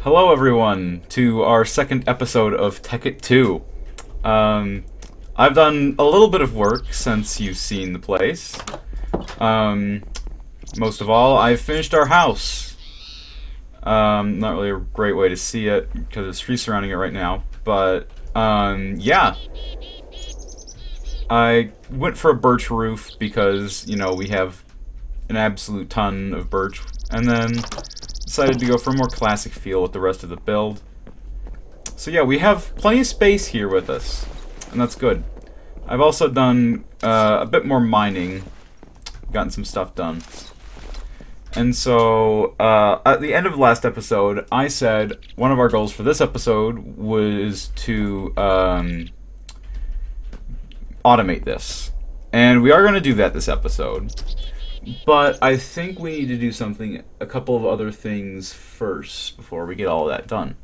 Hello everyone to our second episode of Tekkit 2. I've done a little bit of work since you've seen the place. Most of all, I've finished our house. Not really a great way to see it because there's trees surrounding it right now, but yeah. I went for a birch roof because, you know, we have an absolute ton of birch, and then decided to go for a more classic feel with the rest of the build. So yeah, we have plenty of space here with us, and that's good. I've also done a bit more mining, gotten some stuff done. And so, at the end of the last episode, I said one of our goals for this episode was to automate this. And we are going to do that this episode. But I think we need to do a couple of other things first before we get all of that done.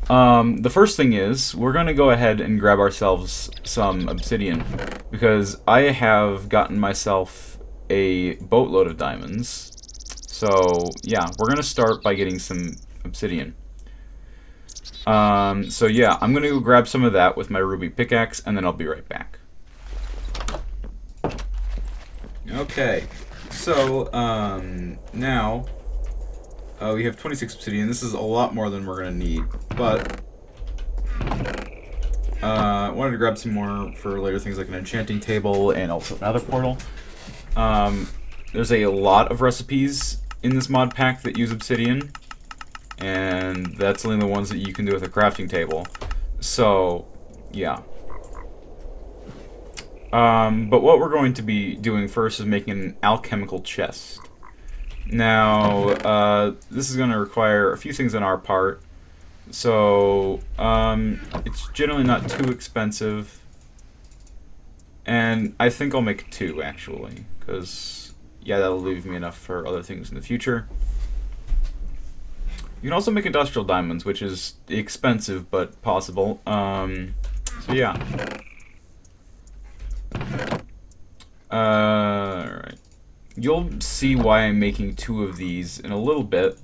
The first thing is, we're going to go ahead and grab ourselves some obsidian, because I have gotten myself a boatload of diamonds. So, yeah, we're going to start by getting some obsidian. So yeah, I'm going to go grab some of that with my ruby pickaxe, and then I'll be right back. Okay, so, now, we have 26 obsidian. This is a lot more than we're going to need, but, I wanted to grab some more for later things like an enchanting table and also another portal. There's a lot of recipes in this mod pack that use obsidian, and that's only the ones that you can do with a crafting table. So, yeah. But what we're going to be doing first is making an alchemical chest. Now, this is going to require a few things on our part. So, it's generally not too expensive. And I think I'll make two, actually. Because, yeah, that'll leave me enough for other things in the future. You can also make industrial diamonds, which is expensive, but possible. So yeah. Alright. You'll see why I'm making two of these in a little bit.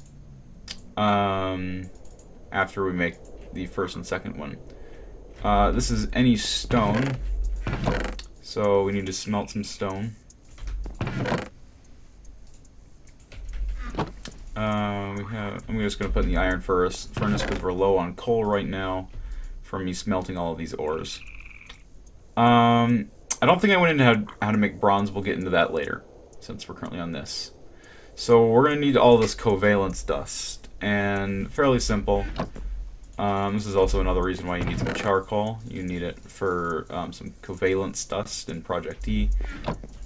After we make the first and second one. This is any stone. So we need to smelt some stone. I'm just going to put in the iron furnace because we're low on coal right now from me smelting all of these ores. I don't think I went into how to make bronze. We'll get into that later, since we're currently on this. So we're going to need all this covalence dust, and fairly simple. This is also another reason why you need some charcoal. You need it for some covalence dust in Project E.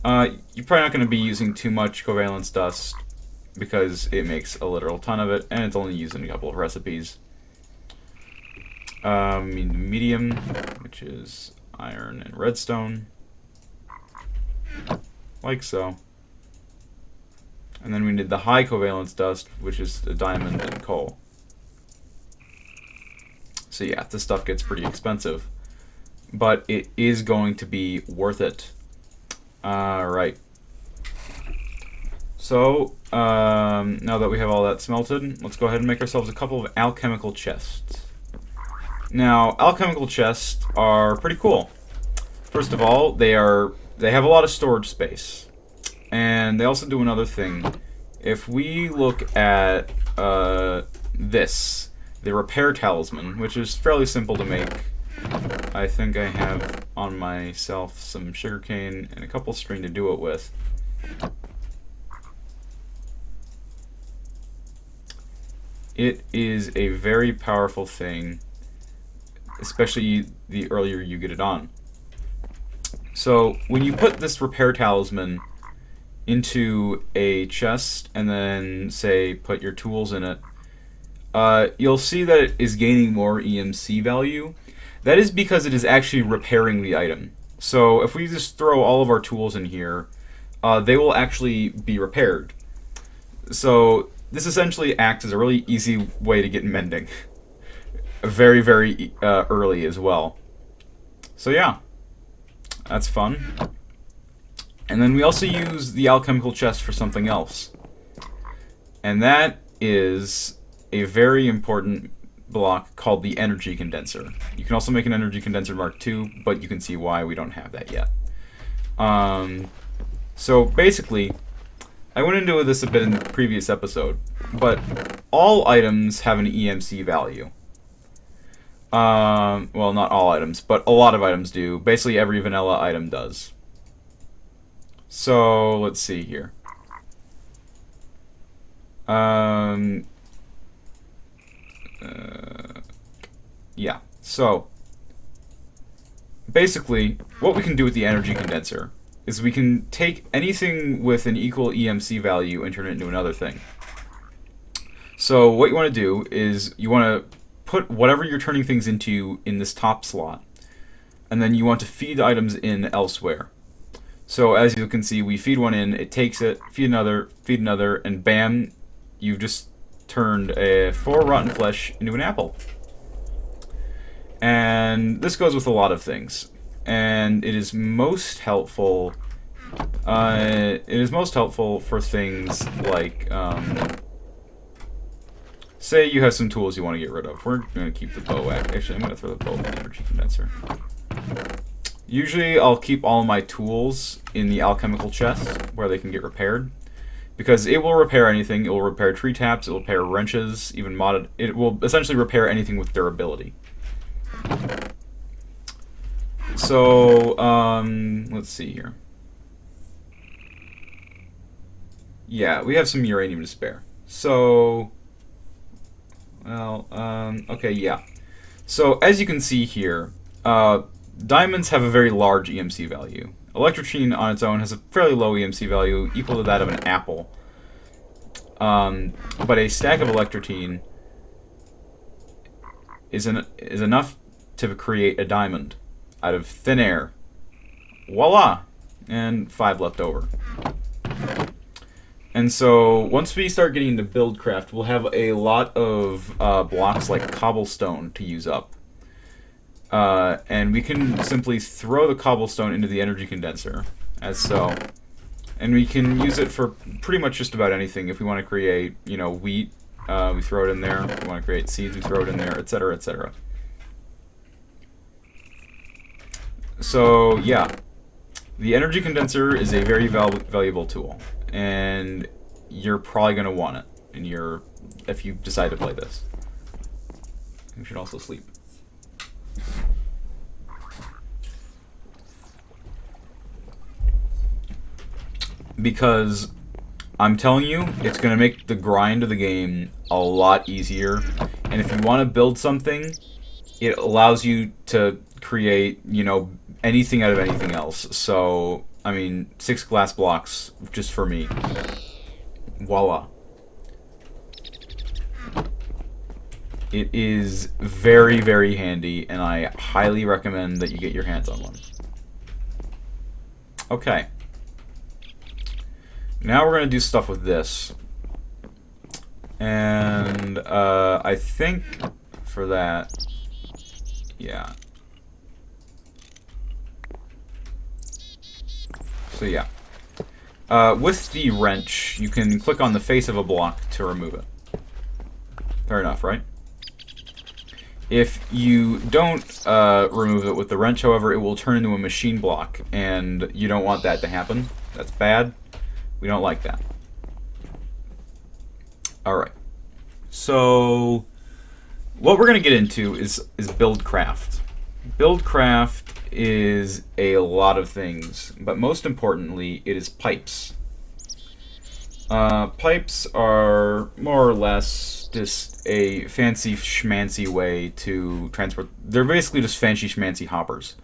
You're probably not going to be using too much covalence dust, because it makes a literal ton of it, and it's only used in a couple of recipes. We need medium, which is iron and redstone. Like so. And then we need the high covalence dust, which is a diamond and coal. So yeah, this stuff gets pretty expensive. But it is going to be worth it. Right. So, now that we have all that smelted, let's go ahead and make ourselves a couple of alchemical chests. Now, alchemical chests are pretty cool. First of all, they have a lot of storage space. And they also do another thing. If we look at this, the repair talisman, which is fairly simple to make. I think I have on myself some sugarcane and a couple string to do it with. It is a very powerful thing, especially the earlier you get it on. So when you put this repair talisman into a chest and then, say, put your tools in it, you'll see that it is gaining more EMC value. That is because it is actually repairing the item. So if we just throw all of our tools in here, they will actually be repaired. So this essentially acts as a really easy way to get mending. Very, very early as well. So yeah, that's fun. And then we also use the alchemical chest for something else. And that is a very important block called the energy condenser. You can also make an energy condenser Mark II, but you can see why we don't have that yet. So basically, I went into this a bit in the previous episode, but all items have an EMC value. Well, not all items, but a lot of items do. Basically, every vanilla item does. So, let's see here. Yeah, so basically, what we can do with the energy condenser is we can take anything with an equal EMC value and turn it into another thing. So what you want to do is you want to put whatever you're turning things into in this top slot, and then you want to feed the items in elsewhere. So as you can see, we feed one in, it takes it, feed another, and bam, you've just turned 4 rotten flesh into an apple. And this goes with a lot of things, and it is most helpful. For things like, say you have some tools you want to get rid of. We're going to keep the bow. Actually, I'm going to throw the bow in the energy condenser. Usually, I'll keep all my tools in the alchemical chest where they can get repaired, because it will repair anything. It will repair tree taps. It will repair wrenches, even modded. It will essentially repair anything with durability. So, let's see here. Yeah, we have some uranium to spare. So, well, okay, yeah. So, as you can see here, diamonds have a very large EMC value. Electrotrine on its own has a fairly low EMC value, equal to that of an apple. But a stack of electrotrine is enough to create a diamond out of thin air. Voila! And 5 left over. And so, once we start getting into Buildcraft, we'll have a lot of blocks like cobblestone to use up. And we can simply throw the cobblestone into the energy condenser, as so. And we can use it for pretty much just about anything. If we want to create, wheat, we throw it in there. If we want to create seeds, we throw it in there, etc., etc. So, yeah. The energy condenser is a very valuable tool, and you're probably going to want it if you decide to play this. You should also sleep. Because I'm telling you, it's going to make the grind of the game a lot easier, and if you want to build something, it allows you to create, anything out of anything else. So, 6 glass blocks just for me. Voila. It is very, very handy, and I highly recommend that you get your hands on one. Okay. Now we're going to do stuff with this. And, I think for that, yeah. So yeah. With the wrench, you can click on the face of a block to remove it. Fair enough, right? If you don't remove it with the wrench, however, it will turn into a machine block, and you don't want that to happen. That's bad. We don't like that. Alright. So, what we're going to get into is Buildcraft. Buildcraft is a lot of things, but most importantly, it is pipes. Pipes are more or less just a fancy schmancy way to transport. They're basically just fancy schmancy hoppers.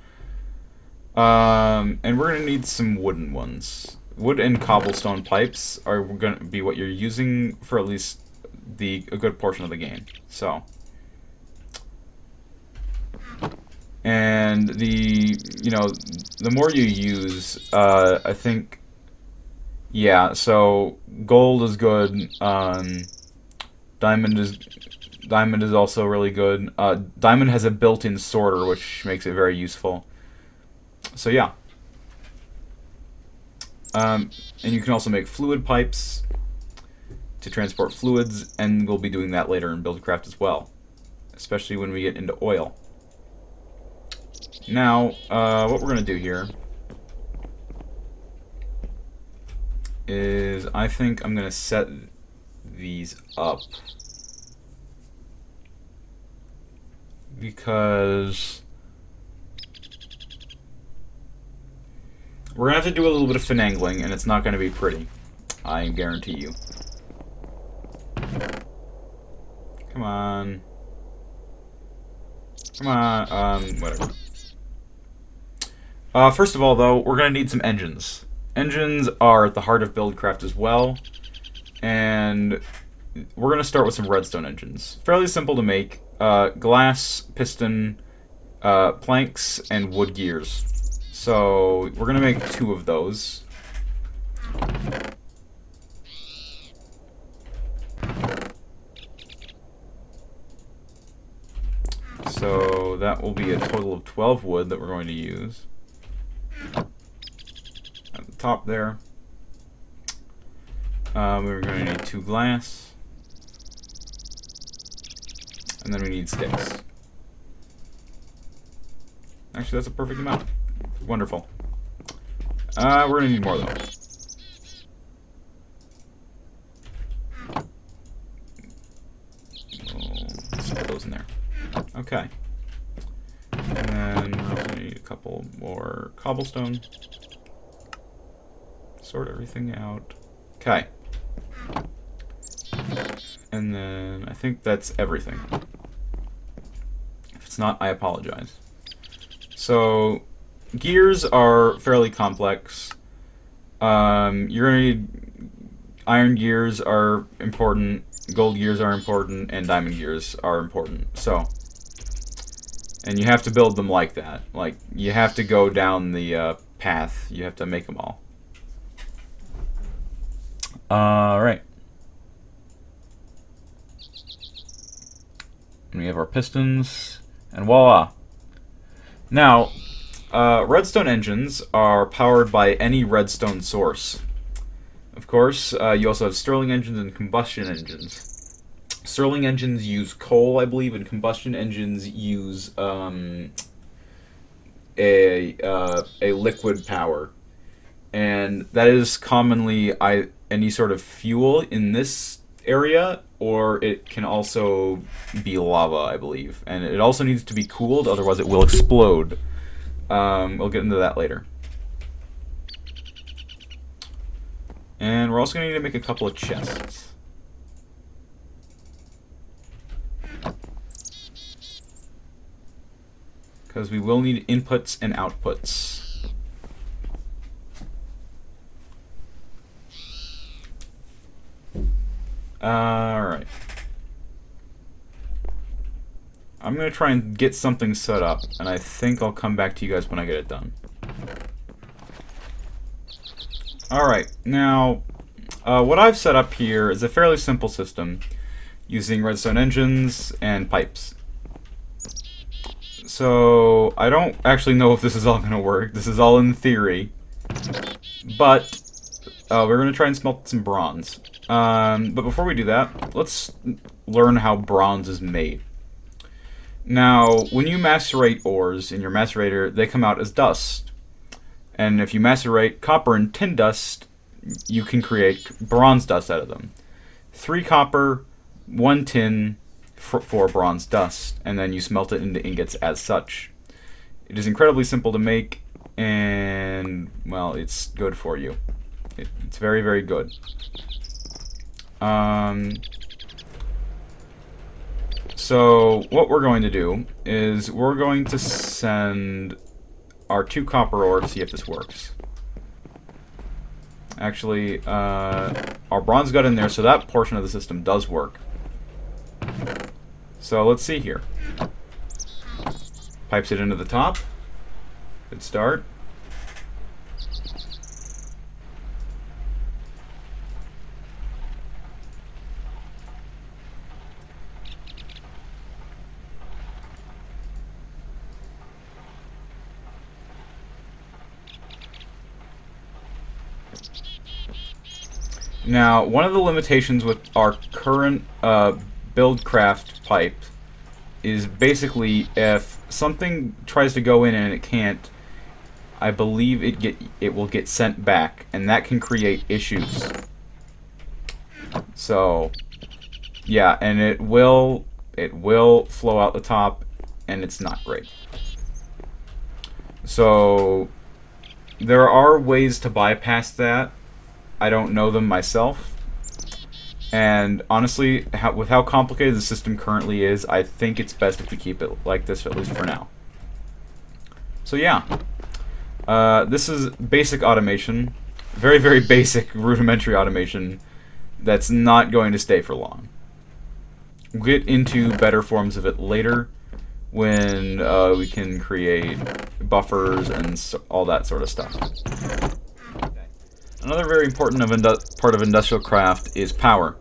And we're going to need some wooden ones. Wood and cobblestone pipes are going to be what you're using for at least a good portion of the game. So, and the more you use, I think, yeah. So gold is good. Diamond is also really good. Diamond has a built-in sorter, which makes it very useful. So yeah. And you can also make fluid pipes to transport fluids, and we'll be doing that later in Buildcraft as well, especially when we get into oil. Now, what we're going to do here is I think I'm going to set these up because we're going to have to do a little bit of finagling, and it's not going to be pretty. I guarantee you. Come on. Come on. Whatever. First of all, though, we're going to need some engines. Engines are at the heart of Buildcraft as well, and we're going to start with some redstone engines. Fairly simple to make. Glass, piston, planks, and wood gears. So we're going to make 2 of those. So that will be a total of 12 wood that we're going to use. At the top there. We're going to need 2 glass. And then we need sticks. Actually, that's a perfect amount. Wonderful. We're going to need more, though. Let's put those in there. Okay. And then we're going to need a couple more cobblestone. Sort everything out. Okay. And then I think that's everything. If it's not, I apologize. So, gears are fairly complex. You're going to need iron gears are important, gold gears are important, and diamond gears are important. So, and you have to build them like that. Like, you have to go down the path. You have to make them all. Alright. And we have our pistons, and voila. Now, redstone engines are powered by any redstone source. Of course, you also have Stirling engines and combustion engines. Stirling engines use coal, I believe, and combustion engines use a liquid power. And that is commonly any sort of fuel in this area, or it can also be lava, I believe. And it also needs to be cooled, otherwise it will explode. We'll get into that later. And we're also going to need to make a couple of chests. Because we will need inputs and outputs. Alright. I'm going to try and get something set up, and I think I'll come back to you guys when I get it done. Alright, now, what I've set up here is a fairly simple system using redstone engines and pipes. So, I don't actually know if this is all going to work. This is all in theory. But, we're going to try and smelt some bronze. But before we do that, let's learn how bronze is made. Now, when you macerate ores in your macerator, they come out as dust. And if you macerate copper and tin dust, you can create bronze dust out of them. 3 copper, 1 tin for bronze dust, and then you smelt it into ingots as such. It is incredibly simple to make, and, well, it's good for you. It's very, very good. So what we're going to do is we're going to send our 2 copper ore to see if this works. Actually, our bronze got in there, so that portion of the system does work. So let's see here. Pipes it into the top. Good start. Now, one of the limitations with our current Buildcraft pipe is basically if something tries to go in and it can't, I believe it will get sent back, and that can create issues. So, yeah, and it will flow out the top, and it's not great. So, there are ways to bypass that. I don't know them myself. And honestly, with how complicated the system currently is, I think it's best if we keep it like this, at least for now. So yeah. This is basic automation. Very, very basic rudimentary automation that's not going to stay for long. We'll get into better forms of it later when we can create buffers and all that sort of stuff. Another very important part of industrial craft is power.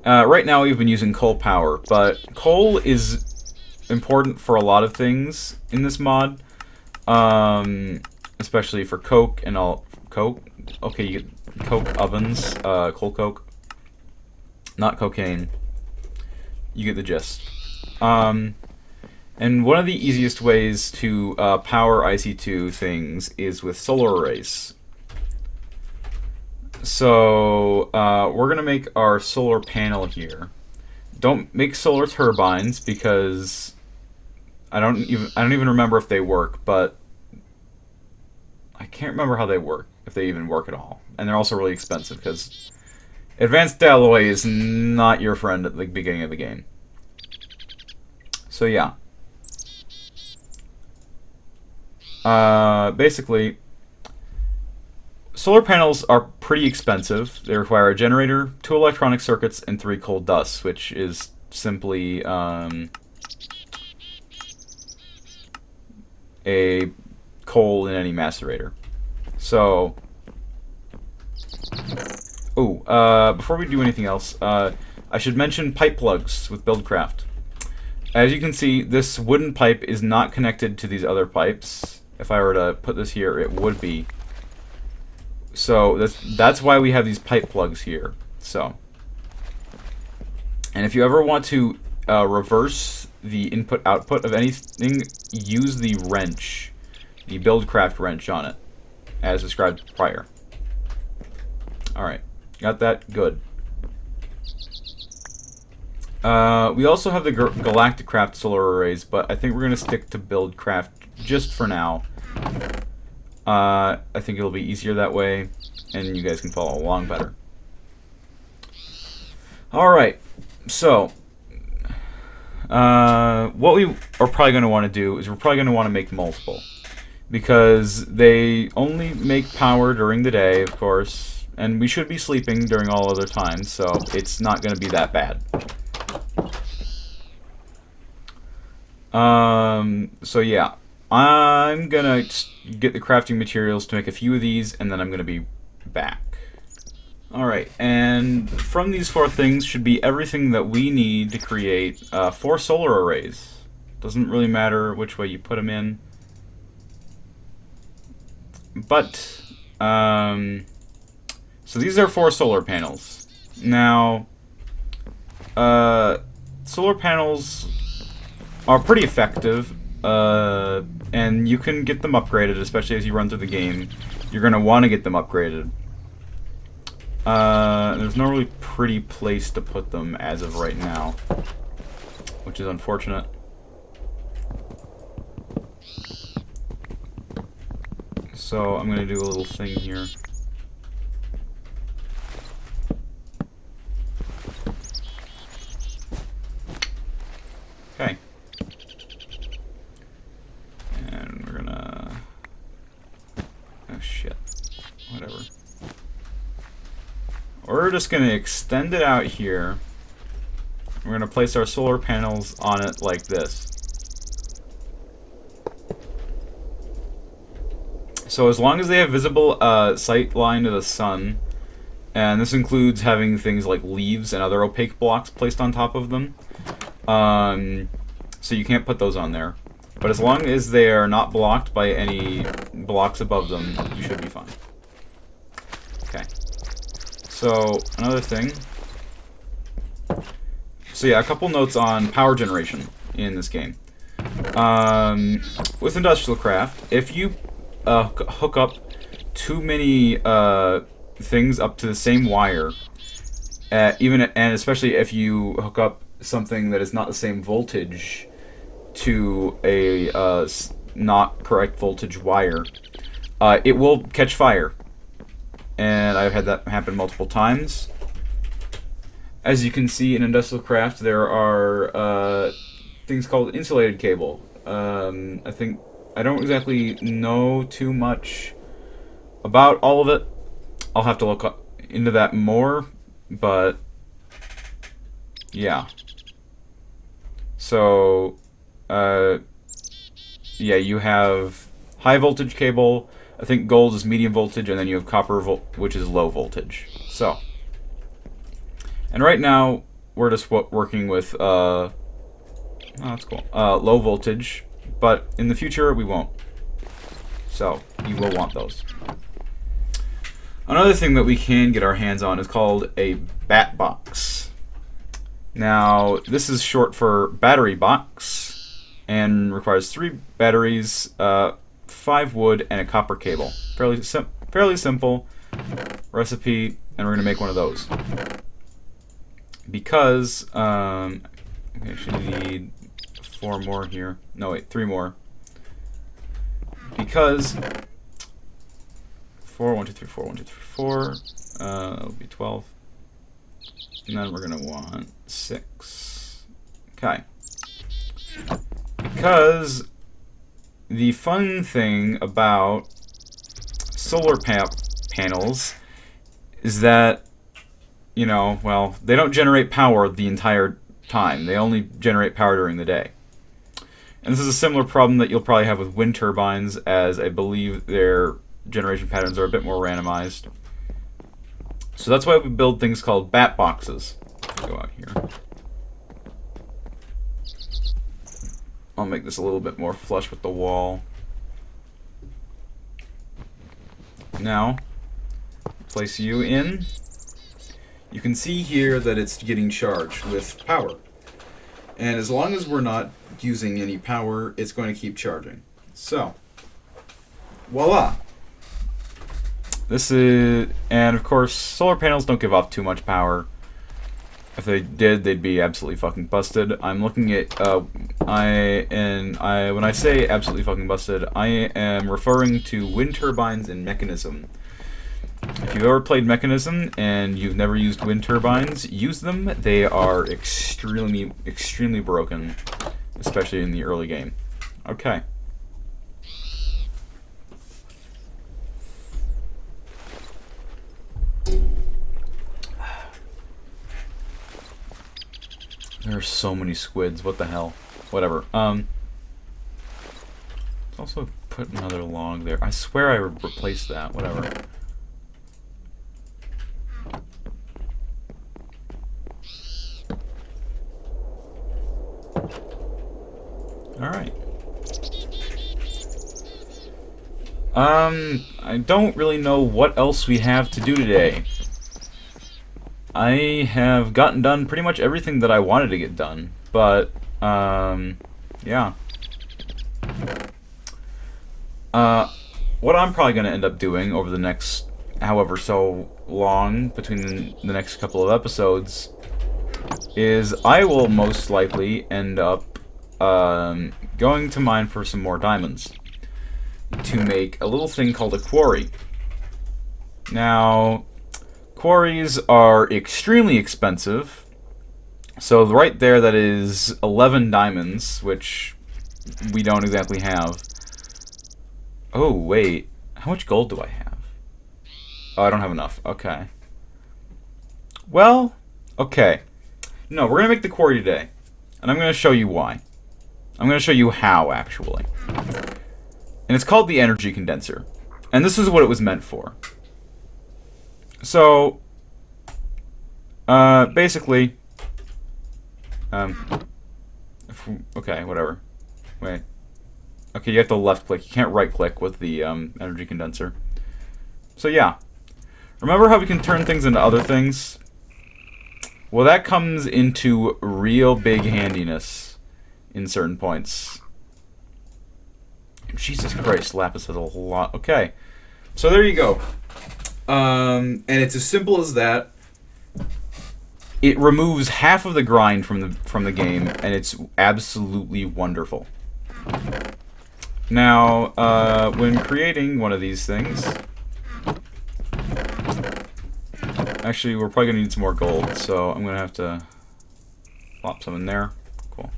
Right now we've been using coal power, but coal is important for a lot of things in this mod. Especially for coke and all. Coke? Okay, you get coke ovens, coal coke. Not cocaine. You get the gist. And one of the easiest ways to power IC2 things is with solar arrays. So, we're gonna make our solar panel here. Don't make solar turbines because I don't even remember if they work, but I can't remember how they work, if they even work at all. And they're also really expensive because advanced alloy is not your friend at the beginning of the game. So yeah. Basically, solar panels are pretty expensive. They require a generator, 2 electronic circuits, and 3 coal dusts, which is simply a coal in any macerator. So, before we do anything else, I should mention pipe plugs with Buildcraft. As you can see, this wooden pipe is not connected to these other pipes. If I were to put this here, it would be. So that's why we have these pipe plugs here. So, and if you ever want to reverse the input-output of anything, use the wrench, the Buildcraft wrench on it, as described prior. Alright, got that? Good. We also have the Galacticraft solar arrays, but I think we're going to stick to Buildcraft just for now. I think it'll be easier that way, and you guys can follow along better. Alright, so what we are probably going to want to do is we're probably going to want to make multiple, because they only make power during the day, of course, and we should be sleeping during all other times, so it's not going to be that bad. So yeah, I'm gonna get the crafting materials to make a few of these, and then I'm gonna be back. Alright, and from these 4 things should be everything that we need to create 4 solar arrays. Doesn't really matter which way you put them in. But, so these are 4 solar panels. Now, solar panels are pretty effective, and you can get them upgraded, especially as you run through the game. You're going to want to get them upgraded. There's no really pretty place to put them as of right now, which is unfortunate. So I'm going to do a little thing here. Okay. And we're gonna... oh shit. Whatever. We're just gonna extend it out here. We're gonna place our solar panels on it like this. So as long as they have visible sight line to the sun, and this includes having things like leaves and other opaque blocks placed on top of them, so you can't put those on there. But as long as they are not blocked by any blocks above them, you should be fine. Okay. So, another thing. So yeah, a couple notes on power generation in this game. With industrial craft, if you hook up too many things up to the same wire, and especially if you hook up something that is not the same voltage to a not correct voltage wire, it will catch fire. And I've had that happen multiple times. As you can see in industrial craft, there are things called insulated cable. I don't exactly know too much about all of it. I'll have to look into that more, but yeah. So, yeah, you have high voltage cable. I think gold is medium voltage, and then you have copper, which is low voltage. So, and right now we're just working with oh, that's cool. Low voltage, but in the future we won't. So you will want those. Another thing that we can get our hands on is called a bat box. Now, this is short for battery box, and requires 3 batteries, 5 wood, and a copper cable. Fairly simple recipe, and we're going to make one of those. Because, I actually need 4 more here. No, wait, 3 more. Because 4, 1, 2, 3, 4, 1, 2, 3, 4. That'll be 12. And then we're going to want 6. Okay. Because the fun thing about solar panels is that, you know, well, they don't generate power the entire time. They only generate power during the day. And this is a similar problem that you'll probably have with wind turbines, as I believe their generation patterns are a bit more randomized. So that's why we build things called bat boxes. Go out here. I'll make this a little bit more flush with the wall. Now, place you in. You can see here that it's getting charged with power. And as long as we're not using any power, it's going to keep charging. So, voila! This is, and of course, solar panels don't give off too much power. If they did, they'd be absolutely fucking busted. I'm looking at, when I say absolutely fucking busted, I am referring to wind turbines and Mechanism. If you've ever played Mechanism and you've never used wind turbines, use them. They are extremely, extremely broken, especially in the early game. Okay. There are so many squids. What the hell? Whatever. Let's also put another log there. I swear I replaced that. Whatever. Alright. I don't really know what else we have to do today. I have gotten done pretty much everything that I wanted to get done, but, yeah. What I'm probably going to end up doing over the next however so long between the next couple of episodes is I will most likely end up going to mine for some more diamonds to make a little thing called a quarry. Now, quarries are extremely expensive, so right there that is 11 diamonds, which we don't exactly have. Oh, wait. How much gold do I have? Oh, I don't have enough. Okay. Well, okay. No, we're going to make the quarry today, and I'm going to show you why. I'm going to show you how, actually. And it's called the energy condenser. And this is what it was meant for. So, basically, okay, whatever. Wait. Okay, you have to left click. You can't right click with the energy condenser. So yeah, Remember how we can turn things into other things? Well, that comes into real big handiness in certain points. Jesus Christ, lapis has a whole lot. Okay, so there you go. And it's as simple as that. It removes half of the grind from the game, and it's absolutely wonderful. Now, when creating one of these things, actually, we're probably gonna need some more gold, so I'm gonna have to plop some in there. Cool.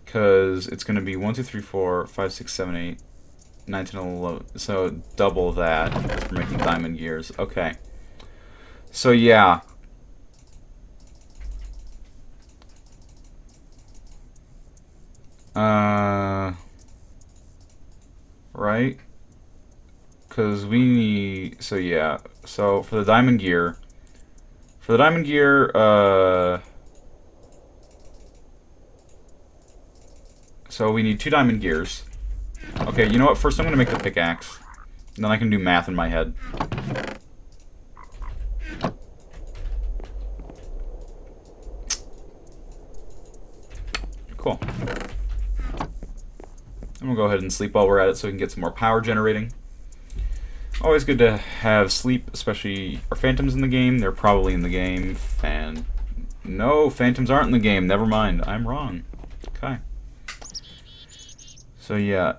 Because it's gonna be 1, 2, 3, 4, 5, 6, 7, 8, 9, 10, 11. So double that for making diamond gears. Okay. So yeah. Right? Because we need... So yeah. So for the diamond gear... So we need 2 diamond gears. Okay, you know what? First I'm going to make the pickaxe. And then I can do math in my head. Cool. And we'll go ahead and sleep while we're at it so we can get some more power generating. Always good to have sleep, especially... Are phantoms in the game? They're probably in the game. No, phantoms aren't in the game. Never mind. I'm wrong. Okay. So yeah.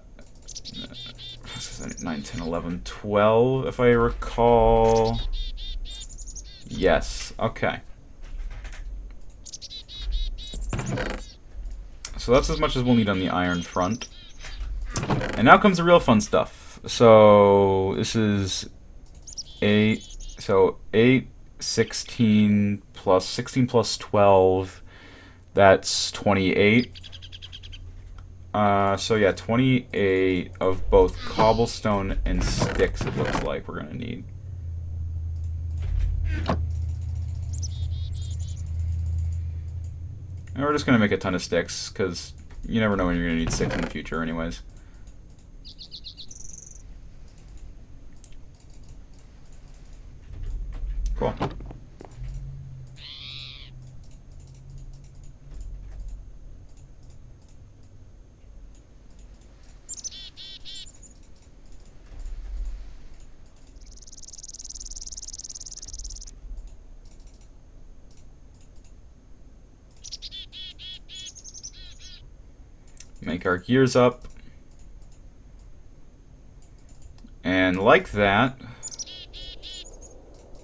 9, 10, 11, 12, if I recall. Yes. Okay. So that's as much as we'll need on the iron front. And now comes the real fun stuff. So this is 8. So 8, 16 plus 16 plus 12. That's 28. So yeah, 28 of both cobblestone and sticks, it looks like we're gonna need. And we're just gonna make a ton of sticks, because you never know when you're gonna need sticks in the future anyways. Cool. Make our gears up. And like that,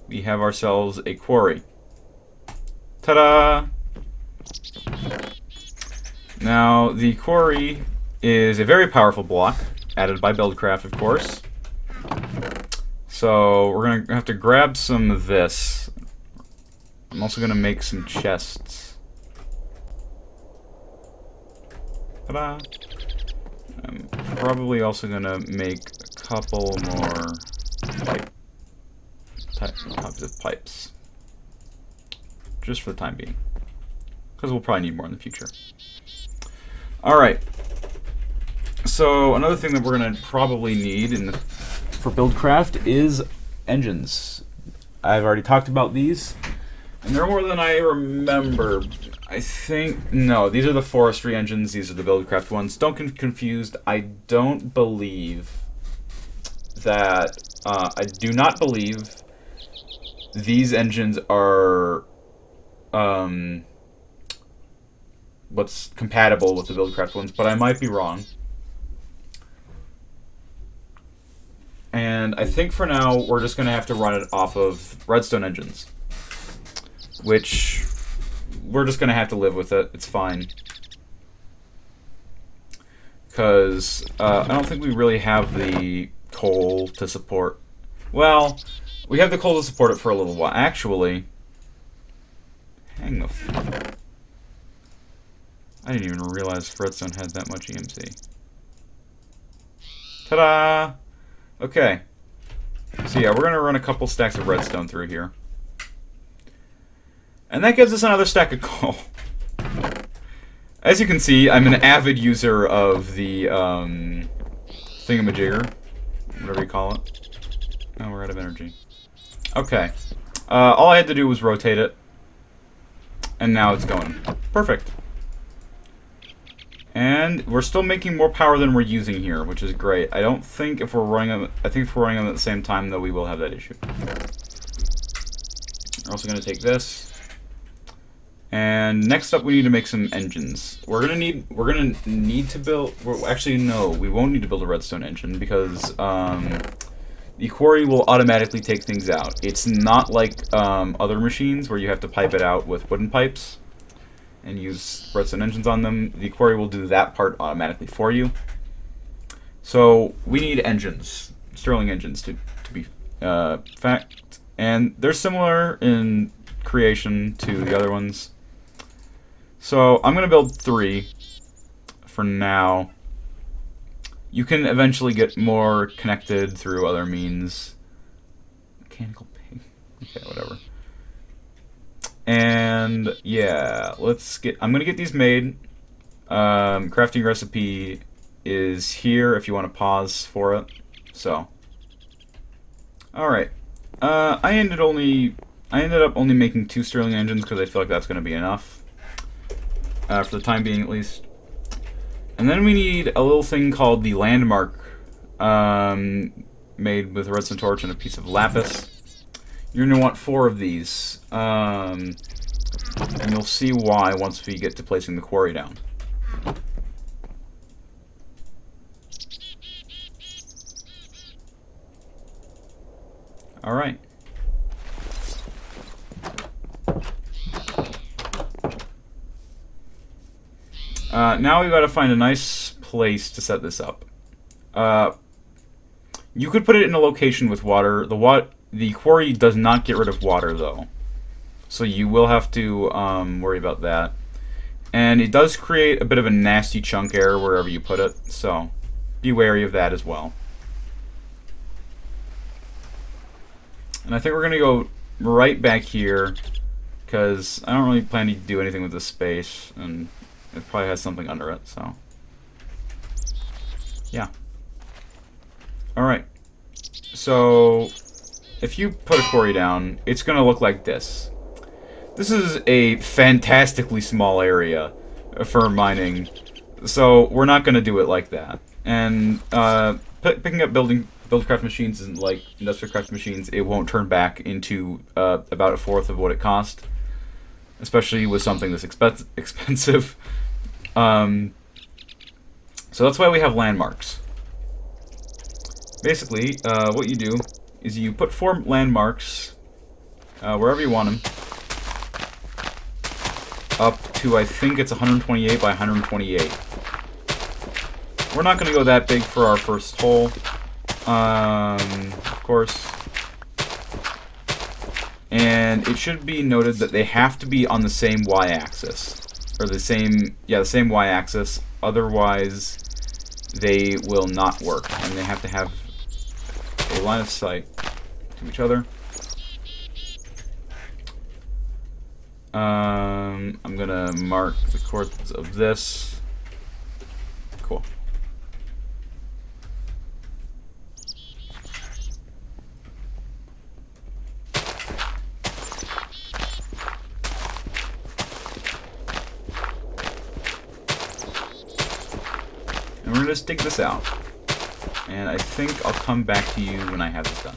we have ourselves a quarry. Ta-da! Now, the quarry is a very powerful block, added by Buildcraft, of course. So, we're going to have to grab some of this. I'm also going to make some chests. Ta-da! I'm probably also going to make a couple more types of pipes. Just for the time being. Because we'll probably need more in the future. Alright. So, another thing that we're going to probably need for Buildcraft is engines. I've already talked about these. And they're more than I remember. I think... No, these are the forestry engines. These are the Buildcraft ones. Don't get confused. I don't believe that... I do not believe these engines are... what's compatible with the Buildcraft ones, but I might be wrong. And I think for now, we're just going to have to run it off of redstone engines. Which, we're just going to have to live with it. It's fine. Because I don't think we really have the coal to support... Well, we have the coal to support it for a little while. Actually... Hang the f... I didn't even realize redstone had that much EMC. Ta-da! Okay. So yeah, we're going to run a couple stacks of redstone through here. And that gives us another stack of coal. As you can see, I'm an avid user of the thingamajigger. whatever you call it. Oh, we're out of energy. Okay. All I had to do was rotate it. And now it's going. Perfect. And we're still making more power than we're using here, which is great. I don't think if we're running them... I think if we're running them at the same time, though, we will have that issue. We're also going to take this. And next up, we need to make some engines. We're gonna need to build... Well, actually, no, we won't need to build a redstone engine because the quarry will automatically take things out. It's not like other machines where you have to pipe it out with wooden pipes and use redstone engines on them. The quarry will do that part automatically for you. So we need engines, Stirling engines to be fact, and they're similar in creation to the other ones. So I'm gonna build 3 for now. You can eventually get more connected through other means. Mechanical pig. Okay, whatever. And yeah, I'm gonna get these made. Crafting recipe is here if you want to pause for it. So, all right. I ended up only making 2 Stirling engines because I feel like that's gonna be enough for the time being, at least. And then we need a little thing called the landmark, made with a redstone torch and a piece of lapis. You're going to want 4 of these, and you'll see why once we get to placing the quarry down. Alright. Now we've got to find a nice place to set this up. You could put it in a location with water. The quarry does not get rid of water, though. So you will have to worry about that. And it does create a bit of a nasty chunk error wherever you put it. So be wary of that as well. And I think we're going to go right back here, because I don't really plan to do anything with this space. And it probably has something under it, so... yeah. Alright. So, if you put a quarry down, it's going to look like this. This is a fantastically small area for mining, so we're not going to do it like that. And picking up Buildcraft machines isn't like industrial craft machines. It won't turn back into about 1/4 of what it cost, especially with something this expensive. So that's why we have landmarks. Basically, what you do is you put 4 landmarks wherever you want them, up to, I think it's 128 by 128. We're not going to go that big for our first hole, of course. And it should be noted that they have to be on the same y-axis. Or the same y-axis, otherwise they will not work, and they have to have a line of sight to each other. I'm gonna mark the coordinates of this. Cool. And we're going to just dig this out. And I think I'll come back to you when I have this done.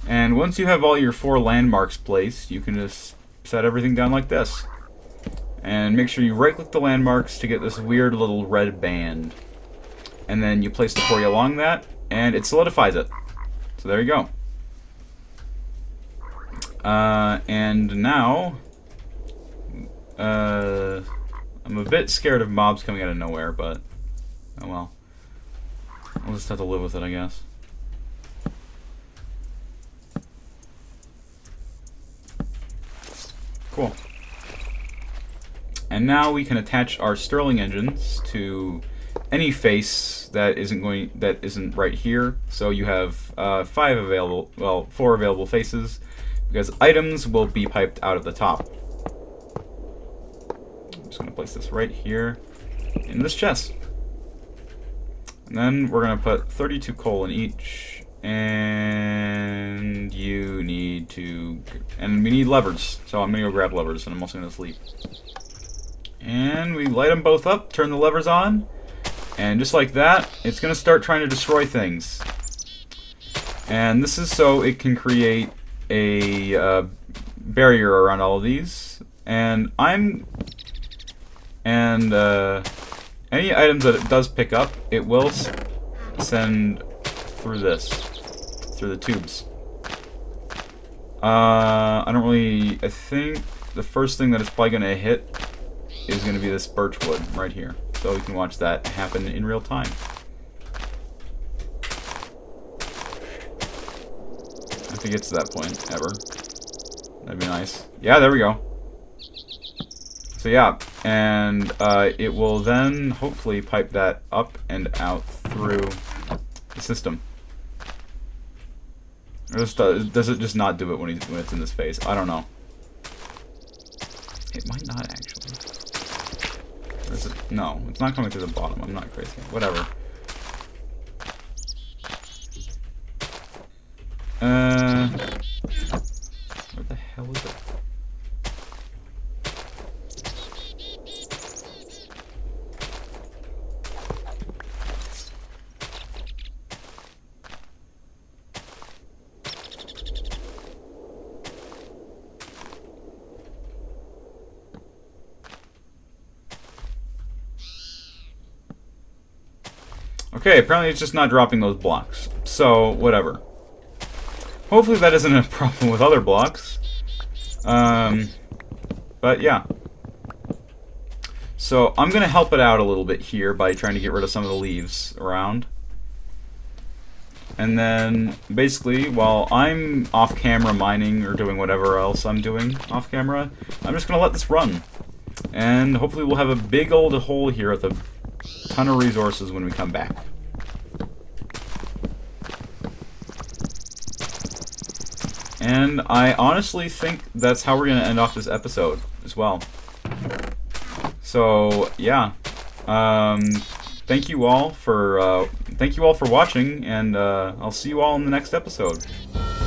And once you have all your 4 landmarks placed, you can just set everything down like this. And make sure you right-click the landmarks to get this weird little red band. And then you place the quarry along that, and it solidifies it. So there you go. And now... I'm a bit scared of mobs coming out of nowhere, but oh well. I'll just have to live with it, I guess. Cool. And now we can attach our Stirling engines to any face that isn't right here. So you have 4 available faces, because items will be piped out of the top. I'm just going to place this right here in this chest. And then we're going to put 32 coal in each. And you need to... And we need levers. So I'm going to go grab levers, and I'm also going to sleep. And we light them both up, turn the levers on. And just like that, it's going to start trying to destroy things. And this is so it can create a barrier around all of these. And any items that it does pick up, it will send through this, through the tubes. I think the first thing that it's probably going to hit is going to be this birch wood right here. So we can watch that happen in real time. If it gets to that point, ever. That'd be nice. Yeah, there we go. So yeah, and it will then hopefully pipe that up and out through the system. Or does it just not do it when it's in this phase? I don't know. It might not actually. Or is it? No, it's not coming through the bottom. I'm not crazy. Whatever. Where the hell is it? Okay, apparently it's just not dropping those blocks. So, whatever. Hopefully that isn't a problem with other blocks. But yeah. So, I'm going to help it out a little bit here by trying to get rid of some of the leaves around. And then, basically, while I'm off-camera mining or doing whatever else I'm doing off-camera, I'm just going to let this run. And hopefully we'll have a big old hole here with a ton of resources when we come back. And I honestly think that's how we're going to end off this episode as well. So, yeah. Thank you all for watching, and I'll see you all in the next episode.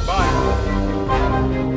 Bye!